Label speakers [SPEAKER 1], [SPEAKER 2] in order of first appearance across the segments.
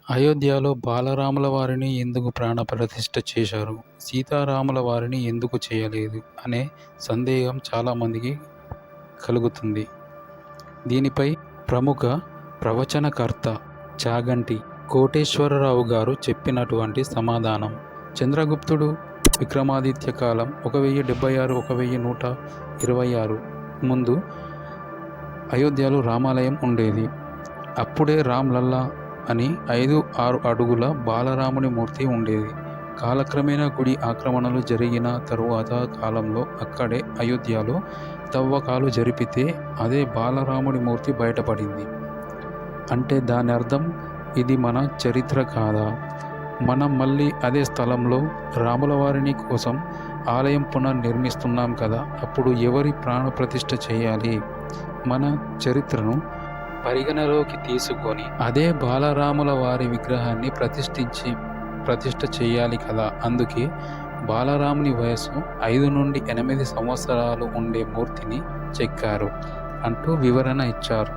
[SPEAKER 1] అయోధ్యలో బాలరాముల వారిని ఎందుకు ప్రాణప్రతిష్ఠ చేశారు? సీతారాముల వారిని ఎందుకు చేయలేదు? అనే సందేహం చాలామందికి కలుగుతుంది. దీనిపై ప్రముఖ ప్రవచనకర్త చాగంటి కోటేశ్వరరావు గారు చెప్పినటువంటి సమాధానం. చంద్రగుప్తుడు విక్రమాదిత్య కాలం 1076-1126 ముందు అయోధ్యలో రామాలయం ఉండేది. అప్పుడే రామ్లల్లా అని 5-6 అడుగుల బాలరాముని మూర్తి ఉండేది. కాలక్రమేణా గుడి ఆక్రమణలు జరిగిన తరువాత కాలంలో అక్కడే అయోధ్యలో తవ్వకాలు జరిపితే అదే బాలరాముడి మూర్తి బయటపడింది. అంటే దాని అర్థం ఇది మన చరిత్ర కాదా? మనం మళ్ళీ అదే స్థలంలో రాముల వారిని కోసం ఆలయం పునర్నిర్మిస్తున్నాం కదా, అప్పుడు ఎవరి ప్రాణప్రతిష్ఠ చేయాలి? మన చరిత్రను పరిగణలోకి తీసుకొని అదే బాలరాముల వారి విగ్రహాన్ని ప్రతిష్ఠ చేయాలి కదా. అందుకే బాలరాముని వయసు 5-8 సంవత్సరాలు ఉండే మూర్తిని చెక్కారు అంటూ వివరణ ఇచ్చారు.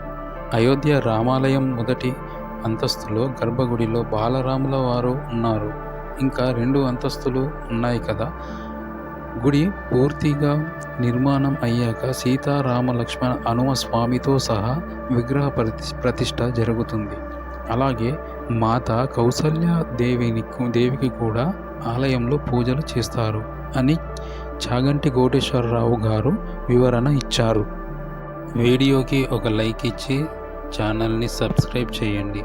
[SPEAKER 1] అయోధ్య రామాలయం మొదటి అంతస్తులో గర్భగుడిలో బాలరాముల వారు ఉన్నారు. ఇంకా 2 అంతస్తులు ఉన్నాయి కదా. గుడి పూర్తిగా నిర్మాణం అయ్యాక సీతారామ లక్ష్మణ హనుమ స్వామితో సహా విగ్రహ ప్రతిష్ఠ జరుగుతుంది. అలాగే మాత కౌసల్య దేవికి కూడా ఆలయంలో పూజలు చేస్తారు అని చాగంటి కోటేశ్వరరావు గారు వివరణ ఇచ్చారు. వీడియోకి ఒక లైక్ ఇచ్చి ఛానల్ని సబ్స్క్రైబ్ చేయండి.